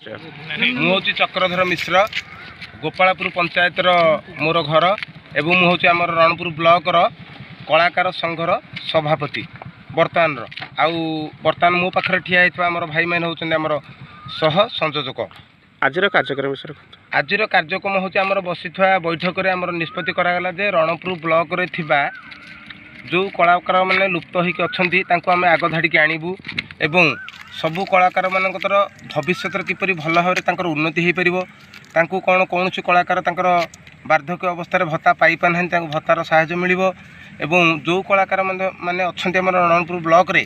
हूँ चक्रधर मिश्र गोपालपुर पंचायतर मोर घर एवं मुझे आम रणपुर ब्लॉक कलाकार संघर सभापति बर्तमान बर्तमान मो पाखे ठिया आम भाई मैंने होती आम सह संयोजक। आजर कार्यक्रम आजर कार्यक्रम हूँ आम बसी बैठक में आम निष्पत्ति करागला जे रणपुर ब्लॉक रे थिबा जो कलाकार मैंने लुप्त होकर अच्छा आम आग धाड़ी आणबू एवं सबू कलाकार मानकर भविष्य किपर भल भाव उन्नति हो पार कौन कौन कलाकार वार्धक्य अवस्था भत्ता पाई पाना भत्तार साहाय्य मिल एवं जो कलाकार मैंने अच्छा रणपुर ब्लॉक रे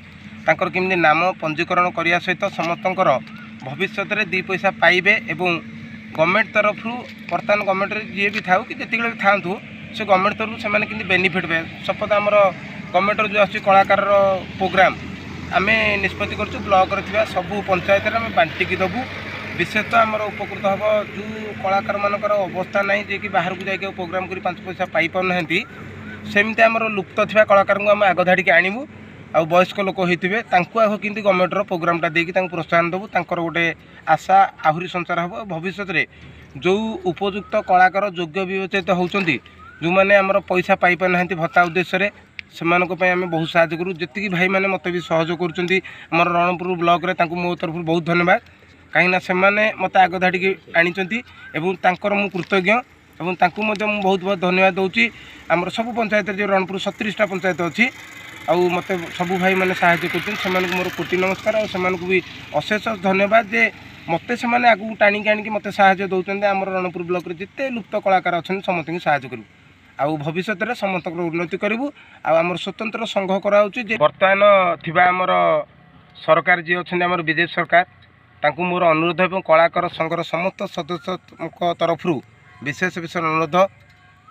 केमती नाम पंजीकरण करने सहित समस्त भविष्य में 2 पैसा पाइबे एवं गवर्नमेंट तरफ बर्तमान गवर्नमेंट जी भी था कि जिते भी था से गवर्नमेंट तरफ से बेनिफिट पाए सपोज आमर गवर्नमेंट जो आस कलाकार प्रोग्राम आम निष्पत्ति कर ब्लॉक रे सबू पंचायत आम बांटिकी देवु विशेषतः आमर उपकृत हम जो कलाकार मानकर अवस्था ना जे कि बाहर को जाके प्रोग्राम कर 5 पैसा पाई पाना सेमती आमर लुप्त थी कलाकार को आम आग धाड़ी आणबू आ वयस्क लोक होते आगे कि गवर्नमेंट प्रोग्रामटा देकी प्रोत्साहन देवु गोटे आशा आहरी संचार हम भविष्य में जो उपयुक्त कलाकार योग्य विवेचित होती जो मैंने आमर पैसा पाई पाना भत्ता उद्देश्य से आम बहुत साहय करूँ जी भाई मैंने मत भी सहयोग कर रणपुर ब्लॉक रे मो तरफ बहुत धन्यवाद कहीं से मत आग धाड़ी आनी मु कृतज्ञ एवं बहुत बहुत धन्यवाद दूसरी आमर सब पंचायत जो रणपुर 37टा पंचायत अच्छी आउ मत सबू भाई मैंने साहय कर मोर कोटि नमस्कार और भी अशेष धन्यवाद जे मत से आगू टाणी आनिक मत साहय दौरान आम रणपुर ब्लॉक रे जिते लुप्त कलाकार अच्छा समस्त साहय करूँ आउ भविष्य में समस्त उन्नति करूँ आम स्वतंत्र संघ कराऊँ बर्तमान थिबा आमर सरकार जी अच्छा बीजेपी सरकार तांकु मोर अनुरोध और कलाकार संघर समस्त सदस्य तरफ विशेष विशेष अनुरोध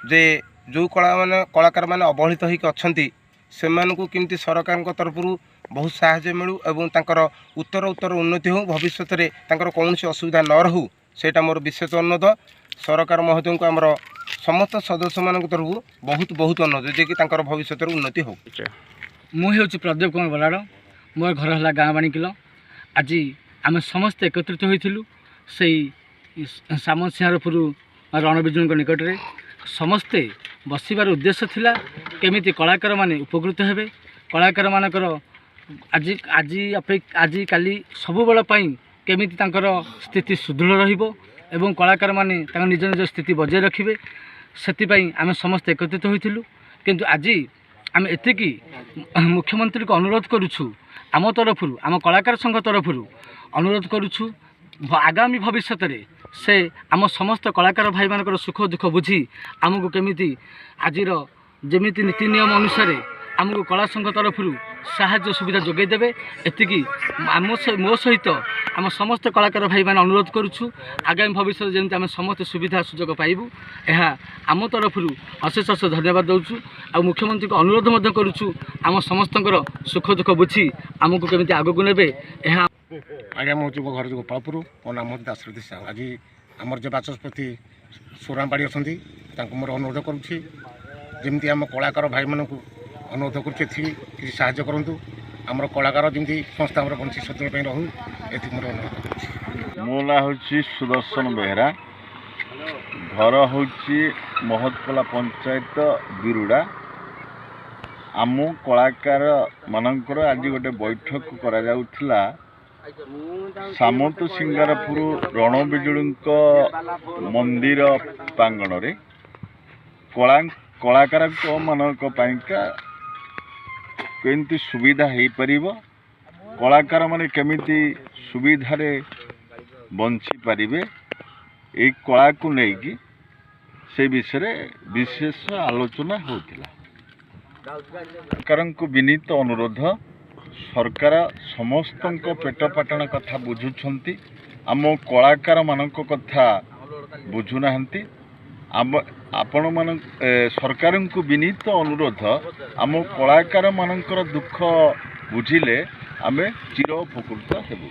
जे जो कलाकार मैंने अवहेलित होकर अच्छा से केमती सरकार तरफ बहुत साहय मिलू और तांकर उत्तर उत्तर उन्नति हो भविष्य में कौन असुविधा न रहू सेटा मोर विशेष अनुरोध सरकार महोदय को आमर समस्त सदस्य मान तरफ बहुत बहुत अनुरोध जे कि भविष्य उन्नति हो। मुझे प्रदीप कुमार बराड़ मोर घर है गाँ बाणिकिल आज आम समस्त एकत्रित होइथिलु से सामसिंहारपुर रणविजुल निकट में समस्ते बसबार उद्देश्य थिला केमिति कलाकार माने उपकृत हेबे कलाकार मानकर आज आज आज काली सब बेल केमिति तांकर स्थिति सुदृढ़ रहिबो एवं कलाकार माने तांकर निज निज स्थिति बजाय रखिबे सेतिपई आम समस्त एकत्रित होइथिलु किंतु आज आम एतिकी मुख्यमंत्री को अनुरोध करुछु आम तरफ आम कलाकार संघ तरफ अनुरोध करुछु आगामी भविष्य में से आम समस्त कलाकार भाई मानकर सुख दुख बुझी आमको केमिति आजिर जेमिति नीति नियम अनुसार आमको कला संघ तरफ साहाय्य सुविधा जोगाई देवे एतिकी मो सहित आम समस्त कलाकार भाई मैंने अनुरोध करुछु आगामी भविष्य जमी आम समस्त सुविधा सुजोग पाइबू यह आम तरफ अशेष अशेष धन्यवाद दूँ आ मुख्यमंत्री को अनुरोध करुछु आम समस्त सुख दुख बुझी आमको केमिति आगक नेबे यह आज्ञा मुझे मो घर गोपालपुर मो नाम हूँ दासरथी साहू आज आमर जो बाचस्पति सोरामबाड़ी अच्छा मोर अनुरोध करुँची जमी आम कलाकार भाई मानक अनुरोध कर साहय करूँ आमर कलाकार जमी संस्था बंशी सदन रहू ये मोर अनुरोध मो ना हूँ सुदर्शन बेहरा घर हूँ महतकला पंचायत बिरुड़ा आम कलाकार मानकर आज गोटे बैठक करा सामंत सिंगारपुर रणविजुल मंदिर प्रांगण रे कलाकार मानक केमती सुविधा हो पार कलाकार माने केमिति सुविधा रे बंची पारिबे ए कला को लेकिन से विषय विशेष आलोचना होतिला। सरकार को विनीत अनुरोध सरकार समस्त पेट पाटण कथा बुझुंट आम कलाकार मानक कथा बुझुना आपण मान सरकार को विनीत अनुरोध आम कलाकार मानकर दुख बुझिले आमे चिर उपकृत हेबु।